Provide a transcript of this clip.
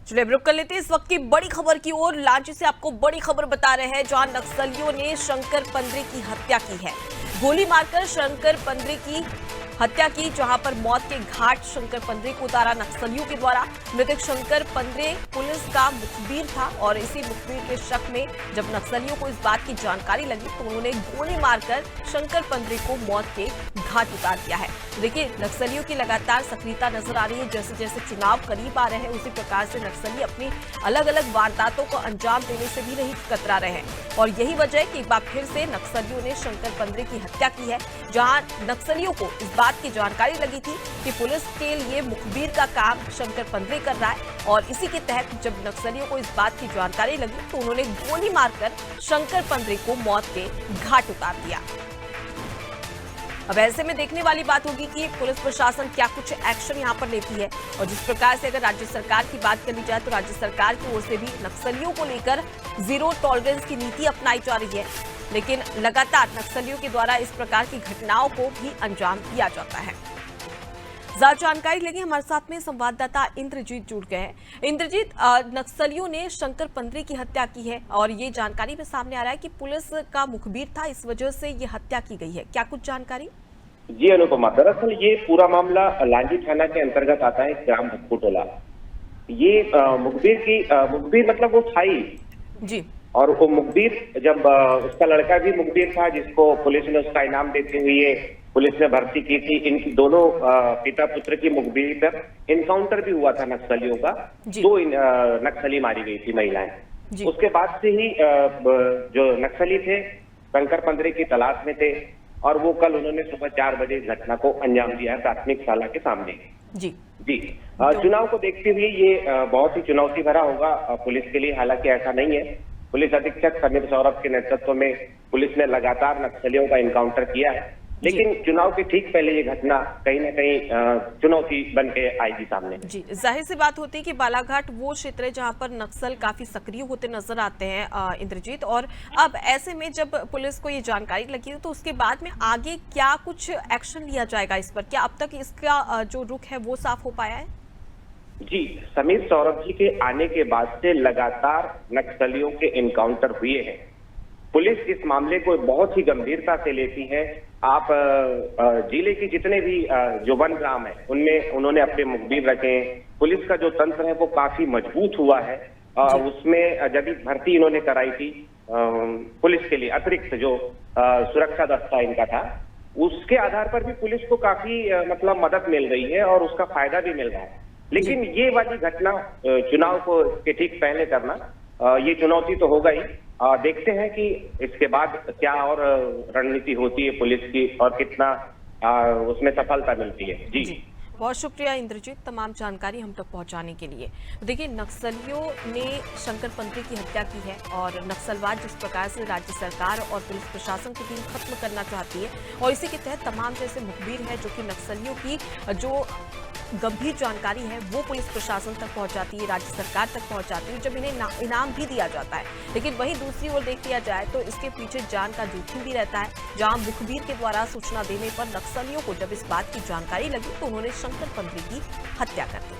चलिए रुक कर लेते हैं इस वक्त की बड़ी खबर की ओर। लांची से आपको बड़ी खबर बता रहे हैं, जहां नक्सलियों ने शंकर पंद्रे की हत्या की है। गोली मारकर शंकर पंद्रे की हत्या की, जहां पर मौत के घाट शंकर पंद्रे को उतारा नक्सलियों के द्वारा। मृतक शंकर पंद्रे पुलिस का मुखबिर था और इसी मुखबिर के शक में जब नक्सलियों को इस बात की जानकारी लगी तो उन्होंने गोली मारकर शंकर पंद्रे को मौत के घाट उतार दिया है। देखिए, नक्सलियों की लगातार सक्रियता नजर आ रही है। जैसे जैसे चुनाव करीब आ रहे हैं उसी प्रकार से नक्सली अपनी अलग अलग वारदातों को अंजाम देने से भी नहीं कतरा रहे हैं और यही वजह है कि एक बार फिर से नक्सलियों ने शंकर पंद्रे की हत्या की है। जहां नक्सलियों को इस बात की जानकारी लगी थी कि पुलिस के लिए मुखबिर का काम शंकर पंद्रे कर रहा है और इसी के तहत जब नक्सलियों को इस बात की जानकारी लगी तो उन्होंने गोली मारकर शंकर पंद्रे को मौत के घाट उतार दिया। अब ऐसे में देखने वाली बात होगी कि पुलिस प्रशासन क्या कुछ एक्शन यहां पर लेती है और जिस प्रकार से अगर राज्य सरकार की बात करी जाए तो राज्य सरकार की ओर से भी नक्सलियों को लेकर जीरो टॉलरेंस की नीति अपनाई जा रही है, लेकिन लगातार नक्सलियों के द्वारा इस प्रकार की घटनाओं को भी अंजाम दिया जाता है। ज्यादा जानकारी लेंगे, हमारे साथ में संवाददाता इंद्रजीत जुड़ गए हैं। इंद्रजीत, नक्सलियों ने शंकर पंद्रे की हत्या की है और ये जानकारी में सामने आ रहा है कि पुलिस का मुखबिर था, इस वजह से ये हत्या की गई है। क्या कुछ जानकारी? जी अनुपमा, दरअसल ये पूरा मामला लांजी थाना के अंतर्गत आता है, ग्राम भक्कुटोला। ये मुखबिर मतलब वो था ही जी, और वो मुखबिर जब उसका लड़का भी मुखबिर था जिसको पुलिस ने उसका इनाम देते हुए पुलिस ने भर्ती की थी। इन दोनों पिता पुत्र की मुखबिरी पर इनकाउंटर भी हुआ था नक्सलियों का। दो नक्सली मारी गई थी महिलाएं। उसके बाद से ही जो नक्सली थे शंकर पंद्रे की तलाश में थे और वो कल उन्होंने सुबह 4 बजे इस घटना को अंजाम दिया है प्राथमिक शाला के सामने। जी चुनाव को देखते हुए ये बहुत ही चुनौती भरा होगा पुलिस के लिए, हालांकि ऐसा नहीं है। पुलिस अधीक्षक समीर सौरभ के नेतृत्व में पुलिस ने लगातार नक्सलियों का इनकाउंटर किया है, लेकिन चुनाव के ठीक पहले ये घटना कहीं ना कहीं चुनौती बन के आएगी सामने। जी, जाहिर सी बात होती है कि बालाघाट वो क्षेत्र है जहां पर नक्सल काफी सक्रिय होते नजर आते हैं इंद्रजीत, और अब ऐसे में जब पुलिस को ये जानकारी लगी तो उसके बाद में आगे क्या कुछ एक्शन लिया जाएगा इस पर? क्या अब तक इसका जो रुख है वो साफ हो पाया है? जी, समीर सौरभ जी के आने के बाद से लगातार नक्सलियों के इनकाउंटर हुए हैं। पुलिस इस मामले को बहुत ही गंभीरता से लेती है। आप जिले के जितने भी जो वन ग्राम है उनमें उन्होंने अपने मुखबिर रखे हैं। पुलिस का जो तंत्र है वो काफी मजबूत हुआ है। उसमें जब भर्ती इन्होंने कराई थी पुलिस के लिए, अतिरिक्त जो सुरक्षा दस्ता इनका था, उसके आधार पर भी पुलिस को काफी मतलब मदद मिल रही है और उसका फायदा भी मिल रहा है। लेकिन ये वाली घटना चुनाव को के ठीक पहले करना ये चुनौती तो होगा ही। देखते हैं कि इसके बाद क्या और रणनीति होती है पुलिस की और कितना उसमें सफलता मिलती है। जी, बहुत शुक्रिया इंद्रजीत तमाम जानकारी हम तक पहुंचाने के लिए। देखिए, नक्सलियों ने शंकर पंद्रे की हत्या की है और नक्सलवाद जिस प्रकार से राज्य सरकार और पुलिस प्रशासन की टीम खत्म करना चाहती है और इसी के तहत तमाम जैसे मुखबिर है जो कि नक्सलियों की जो गंभीर जानकारी है वो पुलिस प्रशासन तक पहुंचाती है, राज्य सरकार तक पहुंचाती है, जब इन्हें इनाम भी दिया जाता है। लेकिन वहीं दूसरी ओर देख लिया जाए तो इसके पीछे जान का जोखिम भी रहता है, जहां मुखबिर के द्वारा सूचना देने पर नक्सलियों को जब इस बात की जानकारी लगी तो उन्होंने शंकर पंद्रे की हत्या कर दी।